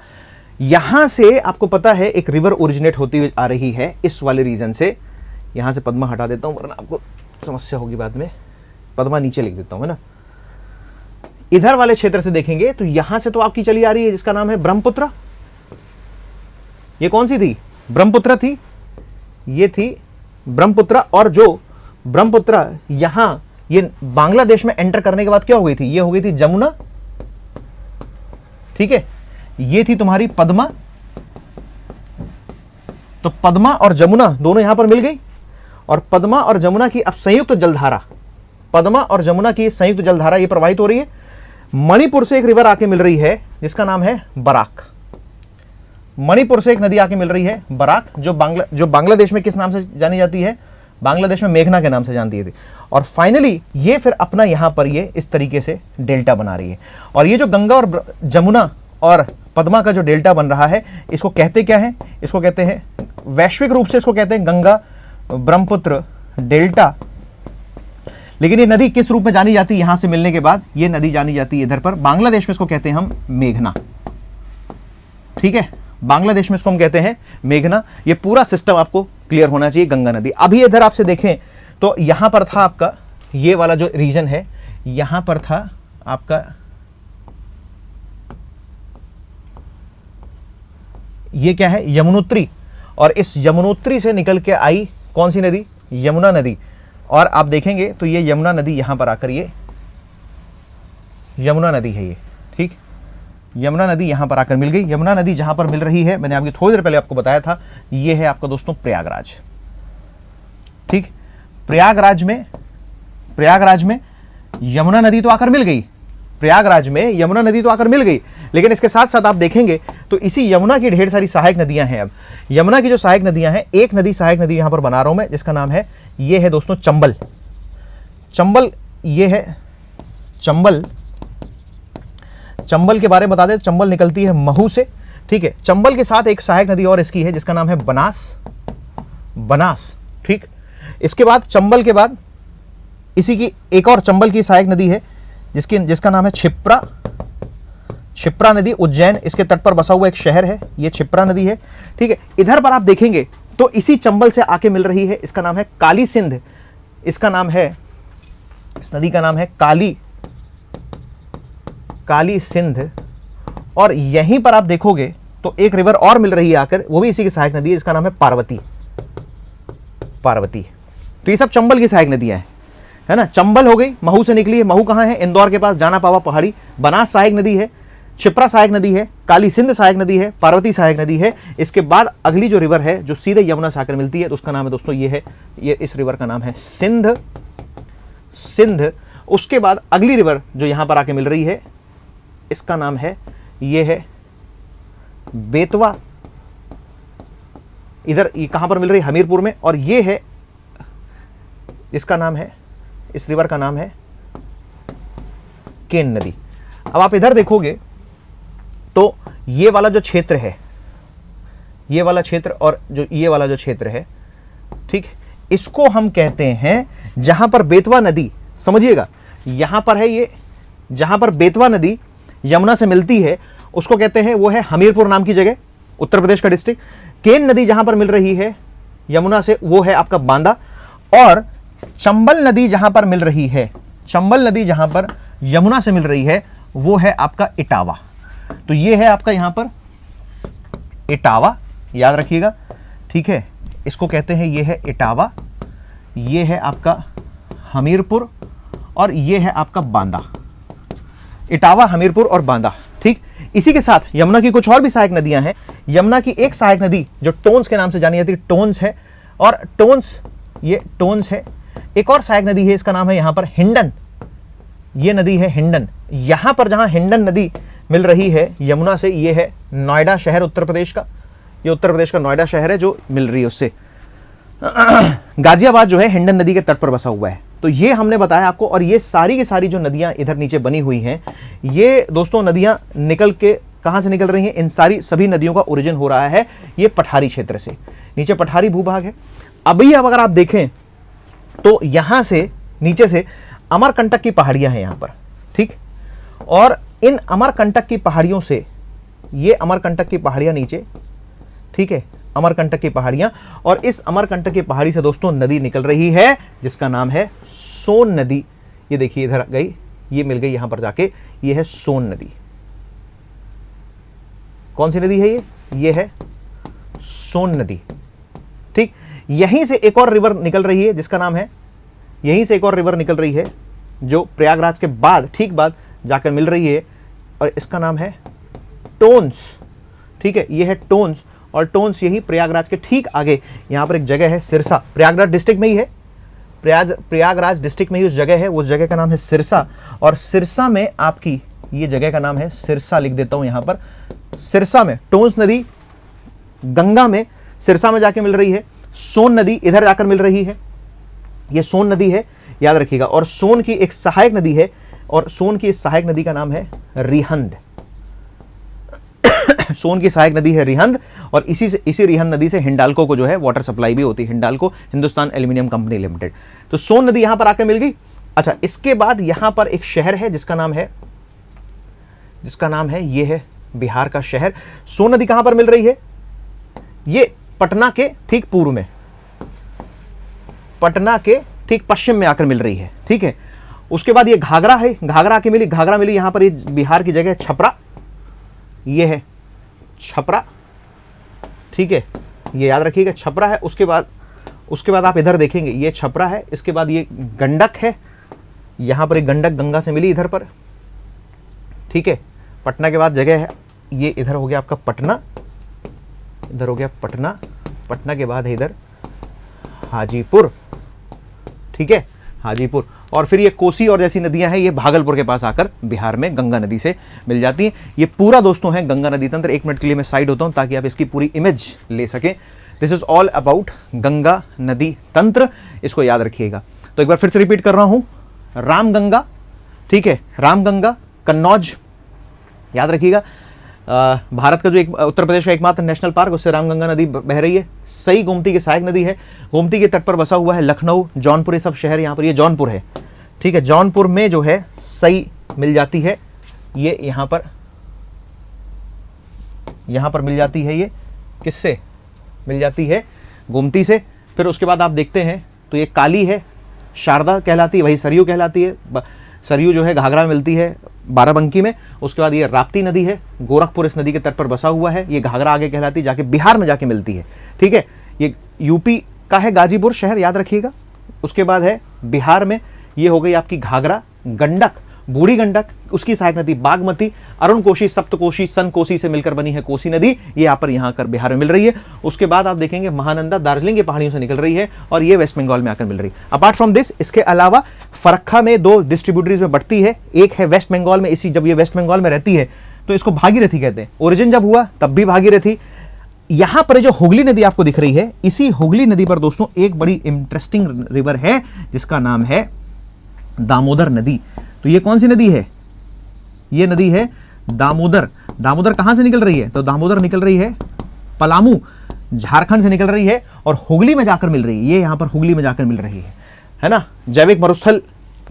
यहां से आपको पता है एक रिवर ओरिजिनेट होती हुई आ रही है इस वाले रीजन से। यहां से पद्मा हटा देता हूं वरना आपको समस्या होगी बाद में, पद्मा नीचे लिख देता हूं, है ना। इधर वाले क्षेत्र से देखेंगे तो यहां से तो आपकी चली आ रही है, जिसका नाम है ब्रह्मपुत्र। ये कौन सी थी, ब्रह्मपुत्र थी, ये थी ब्रह्मपुत्र। और जो ब्रह्मपुत्र यहां ये बांग्लादेश में एंटर करने के बाद क्या हो गई थी, ये हो गई थी जमुना। ठीक है, ये थी तुम्हारी पद्मा। तो पद्मा और जमुना दोनों यहां पर मिल गई, और पद्मा और जमुना की अब संयुक्त जलधारा, पद्मा और जमुना की संयुक्त जलधारा ये प्रवाहित हो रही है। मणिपुर से एक रिवर आके मिल रही है, जिसका नाम है बराक। मणिपुर से एक नदी आके मिल रही है बराक, जो बांग्लादेश में किस नाम से जानी जाती है, बांग्लादेश में मेघना के नाम से जानती थी। और फाइनली ये फिर अपना यहां पर ये इस तरीके से डेल्टा बना रही है। और ये जो गंगा और जमुना और पद्मा का जो डेल्टा बन रहा है, इसको कहते क्या है, इसको कहते हैं वैश्विक रूप से इसको कहते हैं गंगा ब्रह्मपुत्र डेल्टा। लेकिन ये नदी किस रूप में जानी जाती है, यहां से मिलने के बाद ये नदी जानी जाती है इधर पर, बांग्लादेश में इसको कहते हैं हम मेघना। ठीक है, बांग्लादेश में इसको हम कहते हैं मेघना। ये पूरा सिस्टम आपको क्लियर होना चाहिए, गंगा नदी। अभी इधर आपसे देखें तो यहां पर था आपका ये वाला जो रीजन है, यहां पर था आपका ये क्या है, यमुनोत्री। और इस यमुनोत्री से निकल के आई कौन सी नदी, यमुना नदी। और आप देखेंगे तो ये यमुना नदी यहां पर आकर, ये यमुना नदी है ये। ठीक, यमुना नदी यहां पर आकर मिल गई। यमुना नदी जहां पर मिल रही है, मैंने आपकी थोड़ी देर पहले आपको बताया था, ये है आपका दोस्तों प्रयागराज। ठीक, प्रयागराज में यमुना नदी तो आकर मिल गई, प्रयागराज में यमुना नदी तो आकर मिल गई। लेकिन इसके साथ साथ आप देखेंगे तो इसी यमुना की ढेर सारी सहायक नदियां हैं। अब यमुना की जो सहायक नदियां हैं, एक नदी सहायक नदी यहां पर बना रहा हूं मैं, जिसका नाम है, ये है दोस्तों चंबल। चंबल, ये है चंबल। चंबल के बारे में बता दें, चंबल निकलती है महू से। ठीक है, चंबल के साथ एक सहायक नदी और इसकी है, जिसका नाम है बनास। ठीक, इसके बाद चंबल के बाद इसी की एक और चंबल की सहायक नदी है, जिसका नाम है क्षिप्रा नदी। उज्जैन इसके तट पर बसा हुआ एक शहर है, ये क्षिप्रा नदी है। ठीक है, इधर पर आप देखेंगे तो इसी चंबल से आके मिल रही है, इसका नाम है काली सिंध। इसका नाम है, इस नदी का नाम है काली सिंध। और यहीं पर आप देखोगे तो एक रिवर और मिल रही है आकर, वो भी इसी की सहायक नदी है, जिसका नाम है पार्वती। तो ये सब चंबल की सहायक नदियां हैं, है ना। चंबल हो गई, महू से निकली है। महू कहां है, इंदौर के पास, जाना पावा पहाड़ी। बनास सहायक नदी है, क्षिप्रा सहायक नदी है, काली सिंध सहायक नदी है, पार्वती सहायक नदी है। इसके बाद अगली जो रिवर है, जो सीधे यमुना से आकर मिलती है, तो उसका नाम है दोस्तों, ये इस रिवर का नाम है सिंध। उसके बाद अगली रिवर जो यहां पर आके मिल रही है, इसका नाम है, ये है बेतवा। इधर ये कहां पर मिल रही है? हमीरपुर में। और ये है, इसका नाम है, इस रिवर का नाम है केन नदी। अब आप इधर देखोगे तो ये वाला जो क्षेत्र है, ये वाला क्षेत्र और जो ये वाला जो क्षेत्र है, ठीक, इसको हम कहते हैं, जहां पर बेतवा नदी, समझिएगा यहां पर है ये, जहां पर बेतवा नदी यमुना से मिलती है उसको कहते हैं, वो है हमीरपुर नाम की जगह, उत्तर प्रदेश का डिस्ट्रिक्ट। केन नदी जहां पर मिल रही है यमुना से, वो है आपका बांदा। और चंबल नदी जहां पर मिल रही है, चंबल नदी जहां पर यमुना से मिल रही है, वो है आपका इटावा। तो ये है आपका यहां पर इटावा, याद रखिएगा, ठीक है, इसको कहते हैं, ये है इटावा, ये है आपका हमीरपुर और ये है आपका बांदा। इटावा, हमीरपुर और बांदा, ठीक। इसी के साथ यमुना की कुछ और भी सहायक नदियां हैं। यमुना की एक सहायक नदी जो टोन्स के नाम से जानी जाती है, टोन्स है, और टोन्स, ये टोन्स है। एक और सहायक नदी है, इसका नाम है यहां पर हिंडन, ये नदी है हिंडन। यहां पर जहां हिंडन नदी मिल रही है यमुना से, ये है नोएडा शहर उत्तर प्रदेश का, ये उत्तर प्रदेश का नोएडा शहर है जो मिल रही है उससे। गाजियाबाद जो है हिंडन नदी के तट पर बसा हुआ है। तो ये हमने बताया आपको। और ये सारी की सारी जो नदियां इधर नीचे बनी हुई हैं, ये दोस्तों नदियां निकल के कहां से निकल रही हैं? इन सभी नदियों का ओरिजिन हो रहा है ये पठारी क्षेत्र से। नीचे पठारी भूभाग है। अभी अब अगर आप देखें तो यहां से नीचे से अमरकंटक की पहाड़ियां हैं यहां पर, ठीक। और इन अमरकंटक की पहाड़ियों से, ये अमरकंटक की पहाड़ियां नीचे, ठीक है, अमरकंटक की पहाड़ियां, और इस अमरकंटक की पहाड़ी से दोस्तों नदी निकल रही है जिसका नाम है सोन नदी। ये देखिए इधर गई, ये मिल गई यहां पर जाके, ये है सोन नदी। कौन सी नदी है ये है सोन नदी, ठीक। यहीं से एक और रिवर निकल रही है जिसका नाम है, यहीं से एक और रिवर निकल रही है जो प्रयागराज के बाद, ठीक बाद जाकर मिल रही है, और इसका नाम है टोन्स, ठीक है, ये है टोन्स। और टोन्स यही प्रयागराज के ठीक आगे यहां पर एक जगह है सिरसा, प्रयागराज डिस्ट्रिक्ट में ही है, प्रयागराज डिस्ट्रिक्ट में ही उस जगह है, उस जगह का नाम है सिरसा। और सिरसा में आपकी ये जगह का नाम है सिरसा, लिख देता हूं यहां पर, सिरसा में टोन्स नदी गंगा में सिरसा में जाके मिल रही है। सोन नदी इधर जाकर मिल रही है, ये सोन नदी है, याद रखिएगा। और सोन की एक सहायक नदी है, और सोन की इस सहायक नदी का नाम है रिहंद। सोन की सहायक नदी है रिहंद, और इसी रिहंद नदी से हिंडाल्को को जो है वाटर सप्लाई भी होती है, Hindalco Hindustan aluminium company limited. तो सोन नदी यहां पर आकर मिल गई। अच्छा, इसके बाद यहां पर एक शहर है जिसका नाम है ये है बिहार का शहर। सोन नदी कहां पर मिल रही है? ये पटना के ठीक पूर्व में, पटना के ठीक पश्चिम में आकर मिल रही है, ठीक है। उसके बाद ये घाघरा है, घाघरा आके मिली, घाघरा मिली यहां पर, ये बिहार की जगह छपरा, ये है छपरा, ठीक है, ये याद रखिएगा छपरा है। उसके बाद आप इधर देखेंगे, ये छपरा है। इसके बाद ये गंडक है, यहां पर एक गंडक गंगा से मिली इधर पर, ठीक है। पटना के बाद जगह है, ये इधर हो गया आपका पटना, इधर हो गया पटना, पटना के बाद है इधर हाजीपुर, ठीक है, हाजीपुर। और फिर ये कोसी और जैसी नदियां हैं, ये भागलपुर के पास आकर बिहार में गंगा नदी से मिल जाती हैं। ये पूरा दोस्तों है गंगा नदी तंत्र। 1 मिनट के लिए मैं साइड होता हूं ताकि आप इसकी पूरी इमेज ले सकें। This is all about Ganga नदी तंत्र, इसको याद रखिएगा। तो एक बार फिर से रिपीट कर रहा हूं, रामगंगा, ठीक है, रामगंगा, कन्नौज, याद रखिएगा। भारत का जो एक उत्तर प्रदेश का एकमात्र नेशनल पार्क, उससे रामगंगा नदी बह रही है। सई गोमती की सहायक नदी है, गोमती के तट पर बसा हुआ है लखनऊ, जौनपुर, ये सब शहर यहाँ पर, ये जौनपुर है, ठीक है। जौनपुर में जो है सई मिल जाती है, ये यहाँ पर मिल जाती है, ये किससे मिल जाती है? गोमती से। फिर उसके बाद आप देखते हैं तो ये काली है, शारदा कहलाती है, वही सरयू कहलाती है। सरयू जो है घाघरा में मिलती है, बाराबंकी में। उसके बाद ये राप्ती नदी है, गोरखपुर इस नदी के तट पर बसा हुआ है, ये घाघरा आगे कहलाती है, जाके बिहार में जाके मिलती है, ठीक है। ये यूपी का है गाजीपुर शहर, याद रखिएगा। उसके बाद है बिहार में, ये हो गई आपकी घाघरा, गंडक बूढ़ी गंडक, उसकी सहायक नदी बागमती, अरुण कोशी, सप्तकोशी, सन कोसी से मिलकर बनी है कोसी नदी, ये यहाँ कर बिहार में मिल रही है। उसके बाद आप देखेंगे महानंदा दार्जिलिंग की पहाड़ियों से निकल रही है और ये वेस्ट बंगाल में आकर मिल रही है। अपार्ट फ्रॉम दिस, इसके अलावा फरक्का में 2 डिस्ट्रीब्यूटरीज में बढ़ती है। एक है वेस्ट बंगाल में, इसी जब ये वेस्ट बंगाल में रहती है तो इसको भागीरथी कहते हैं। ओरिजिन जब हुआ तब भी भागीरथी। यहां पर जो हुगली नदी आपको दिख रही है, इसी हुगली नदी पर दोस्तों एक बड़ी इंटरेस्टिंग रिवर है जिसका नाम है दामोदर नदी। तो ये कौन सी नदी है? ये नदी है दामोदर। दामोदर कहां से निकल रही है? तो दामोदर निकल रही है पलामू, झारखंड से निकल रही है और हुगली में जाकर मिल रही है। ये यहां पर हुगली में जाकर मिल रही है ना। जैविक मरुस्थल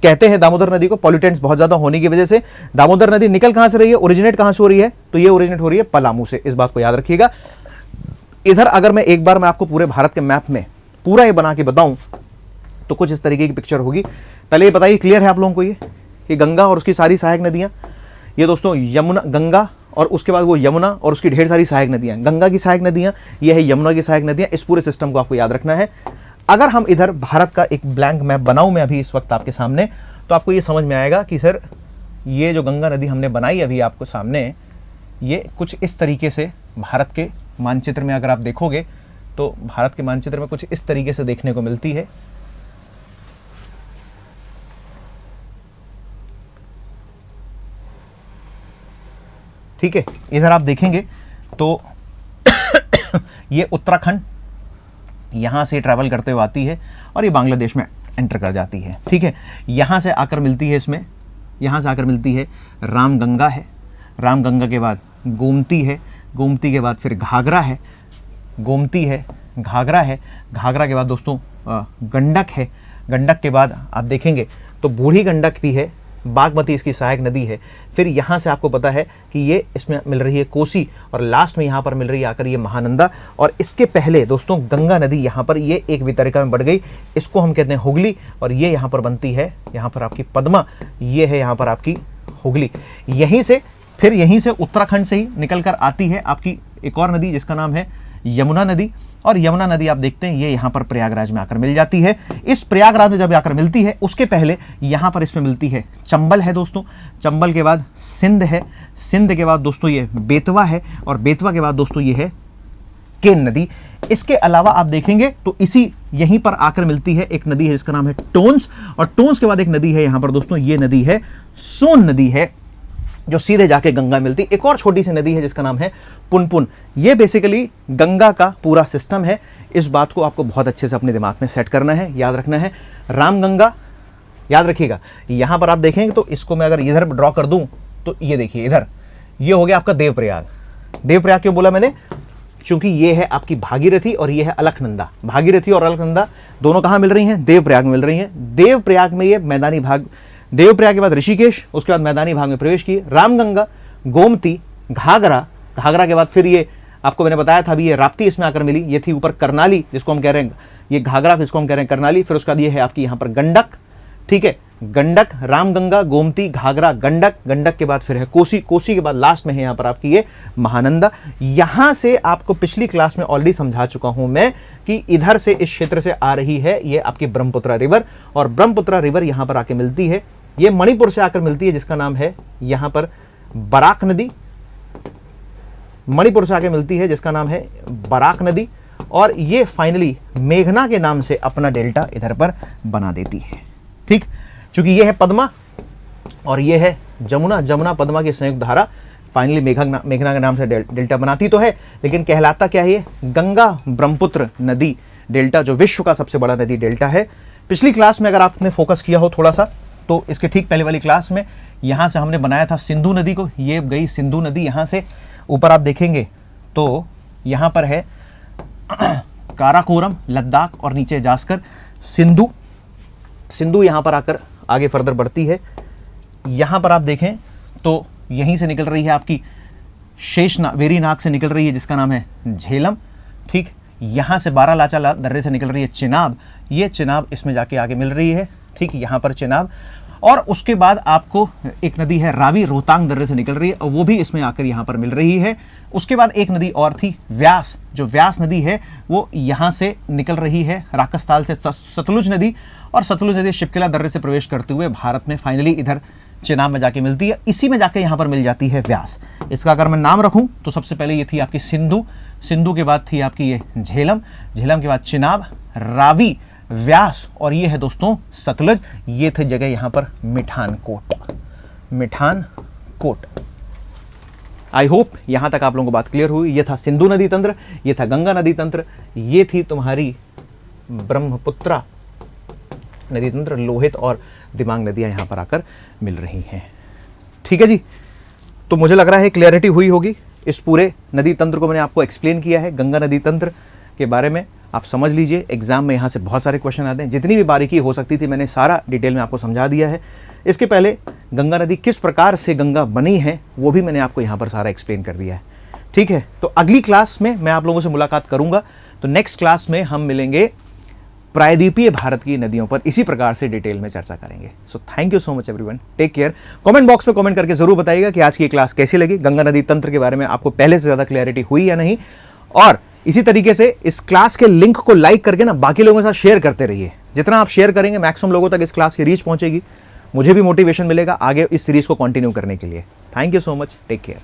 कहते हैं दामोदर नदी को, पॉल्यूटेंट्स बहुत ज्यादा होने की वजह से। दामोदर नदी निकल कहां से रही है, ओरिजिनेट कहां से हो रही है? तो ये ओरिजिनेट हो रही है पलामू से, इस बात को याद रखिएगा। इधर अगर मैं एक बार मैं आपको पूरे भारत के मैप में पूरा ये बना के बताऊं तो कुछ इस तरीके की पिक्चर होगी। पहले ये बताइए, क्लियर है आप लोगों को? ये गंगा और उसकी सारी सहायक नदियां, ये दोस्तों यमुना, गंगा और उसके बाद वो यमुना और उसकी ढेर सारी सहायक नदियां, गंगा की सहायक नदियां, ये है यमुना की सहायक नदियां। इस पूरे सिस्टम को आपको याद रखना है। अगर हम इधर भारत का एक ब्लैंक मैप बनाऊं मैं अभी इस वक्त आपके सामने, तो आपको ये समझ में आएगा कि सर ये जो गंगा नदी हमने बनाई अभी आपको सामने, ये कुछ इस तरीके से भारत के मानचित्र में अगर आप देखोगे तो भारत के मानचित्र में कुछ इस तरीके से देखने को मिलती है। ठीक है, इधर आप देखेंगे तो ये उत्तराखंड यहां से ट्रैवल करते हुए आती है और ये बांग्लादेश में एंटर कर जाती है। ठीक है, यहां से आकर मिलती है, इसमें यहां से आकर मिलती है रामगंगा है, रामगंगा के बाद गोमती है, गोमती के बाद फिर घाघरा है, गोमती है, घाघरा है, घाघरा के बाद दोस्तों गंडक है, गंडक के बाद आप देखेंगे तो बूढ़ी गंडक भी है, बागमती इसकी सहायक नदी है। फिर यहाँ से आपको पता है कि ये इसमें मिल रही है कोसी और लास्ट में यहाँ पर मिल रही है आकर ये महानंदा। और इसके पहले दोस्तों गंगा नदी यहाँ पर ये एक वितरिका में बढ़ गई, इसको हम कहते हैं हुगली, और ये यहाँ पर बनती है, यहाँ पर आपकी पद्मा, ये है यहाँ पर आपकी हुगली। यहीं से फिर यहीं से उत्तराखंड से ही निकल कर आती है आपकी एक और नदी जिसका नाम है यमुना नदी। और यमुना नदी आप देखते हैं ये यहाँ पर प्रयागराज में आकर मिल जाती है। इस प्रयागराज में जब आकर मिलती है उसके पहले यहाँ पर इसमें मिलती है चंबल है दोस्तों, चंबल के बाद सिंध है, सिंध के बाद दोस्तों ये बेतवा है और बेतवा के बाद दोस्तों ये है केन नदी। इसके अलावा आप देखेंगे तो इसी यहीं पर आकर मिलती है एक नदी है जिसका नाम है टोन्स, और टोन्स के बाद एक नदी है यहाँ पर दोस्तों, ये नदी है सोन नदी है जो सीधे जाके गंगा मिलती। एक और छोटी सी नदी है जिसका नाम है पुनपुन। ये बेसिकली गंगा का पूरा सिस्टम है। इस बात को आपको बहुत अच्छे से अपने दिमाग में सेट करना है, याद रखना है। रामगंगा याद रखिएगा। यहां पर आप देखेंगे तो इसको मैं अगर इधर ड्रॉ कर दूं तो ये देखिए इधर ये हो गया आपका देवप्रयाग। देवप्रयाग क्यों बोला मैंने? क्योंकि ये है आपकी भागीरथी और ये है अलकनंदा। भागीरथी और अलकनंदा दोनों कहां मिल रही हैं? देवप्रयाग में मिल रही हैं। देवप्रयाग में ये मैदानी भाग, देवप्रयाग के बाद ऋषिकेश, उसके बाद मैदानी भाग में प्रवेश किए। रामगंगा, गोमती, घाघरा, घाघरा के बाद फिर ये आपको मैंने बताया था अभी ये राप्ती इसमें आकर मिली, ये थी ऊपर करनाली जिसको हम कह रहे हैं, ये घाघरा जिसको हम कह रहे हैं करनाली। फिर उसके बाद ये है आपकी यहाँ पर गंडक, ठीक है, गंडक, रामगंगा, गोमती, घाघरा, गंडक, गंडक के बाद फिर है कोसी, कोसी के बाद लास्ट में है यहाँ पर आपकी ये महानंदा। यहां से आपको पिछली क्लास में ऑलरेडी समझा चुका हूं मैं कि इधर से इस क्षेत्र से आ रही है ये आपकी ब्रह्मपुत्र रिवर, और ब्रह्मपुत्र रिवर यहां पर आके मिलती है, ये मणिपुर से आकर मिलती है जिसका नाम है यहां पर बराक नदी। मणिपुर से आके मिलती है जिसका नाम है बराक नदी, और ये फाइनली मेघना के नाम से अपना डेल्टा इधर पर बना देती है। ठीक, क्योंकि ये है पद्मा और ये है जमुना, जमुना पद्मा की संयुक्त धारा फाइनली मेघना के नाम से डेल्टा बनाती तो है, लेकिन कहलाता क्या है ये? गंगा ब्रह्मपुत्र नदी डेल्टा, जो विश्व का सबसे बड़ा नदी डेल्टा है। पिछली क्लास में अगर आपने फोकस किया हो थोड़ा सा तो इसके ठीक पहले वाली क्लास में यहाँ से हमने बनाया था सिंधु नदी को, ये गई सिंधु नदी। यहाँ से ऊपर आप देखेंगे तो यहाँ पर है काराकोरम लद्दाख और नीचे जास्कर सिंधु, सिंधु यहाँ पर आकर आगे फर्दर बढ़ती है। यहाँ पर आप देखें तो यहीं से निकल रही है आपकी वेरीनाग से निकल रही है जिसका नाम है झेलम। ठीक, यहाँ से बारालाचा दर्रे से निकल रही है चिनाब, ये चिनाब इसमें जाके आगे मिल रही है। ठीक, यहाँ पर चिनाब, और उसके बाद आपको एक नदी है रावी, रोहतांग दर्रे से निकल रही है और वो भी इसमें आकर यहाँ पर मिल रही है। उसके बाद एक नदी और थी व्यास, जो व्यास नदी है वो यहाँ से निकल रही है राकसताल से सतलुज नदी, और सतलुज नदी शिपकिला दर्रे से प्रवेश करते हुए भारत में फाइनली इधर चेनाब में जाके मिलती है, इसी में जाके यहाँ पर मिल जाती है व्यास। इसका अगर मैं नाम रखूँ तो सबसे पहले ये थी आपकी सिंधु, सिंधु के बाद थी आपकी ये झेलम, झेलम के बाद चिनाब, रावी, व्यास और ये है दोस्तों सतलज। ये थे जगह यहाँ पर मिठानकोट, मिठानकोट। आई होप यहां तक आप लोगों को बात क्लियर हुई। ये था सिंधु नदी तंत्र, ये था गंगा नदी तंत्र, ये थी तुम्हारी ब्रह्मपुत्रा नदी तंत्र, लोहित और दिमांग नदियां यहां पर आकर मिल रही हैं। ठीक है जी, तो मुझे लग रहा है क्लियरिटी हुई होगी। इस पूरे नदी तंत्र को मैंने आपको एक्सप्लेन किया है, गंगा नदी तंत्र के बारे में आप समझ लीजिए। एग्जाम में यहाँ से बहुत सारे क्वेश्चन आते हैं, जितनी भी बारीकी हो सकती थी मैंने सारा डिटेल में आपको समझा दिया है। इसके पहले गंगा नदी किस प्रकार से गंगा बनी है वो भी मैंने आपको यहाँ पर सारा एक्सप्लेन कर दिया है। ठीक है, तो अगली क्लास में मैं आप लोगों से मुलाकात करूंगा। तो नेक्स्ट क्लास में हम मिलेंगे प्रायद्वीपीय भारत की नदियों पर, इसी प्रकार से डिटेल में चर्चा करेंगे। So thank you so much everyone, take care. Comment box में कमेंट करके जरूर बताइएगा कि आज की क्लास कैसी लगी, गंगा नदी तंत्र के बारे में आपको पहले से ज्यादा क्लैरिटी हुई या नहीं। और इसी तरीके से इस क्लास के लिंक को लाइक करके ना बाकी लोगों के साथ शेयर करते रहिए। जितना आप शेयर करेंगे मैक्सिमम लोगों तक इस क्लास की रीच पहुंचेगी, मुझे भी मोटिवेशन मिलेगा आगे इस सीरीज को कंटिन्यू करने के लिए। Thank you so much, take care.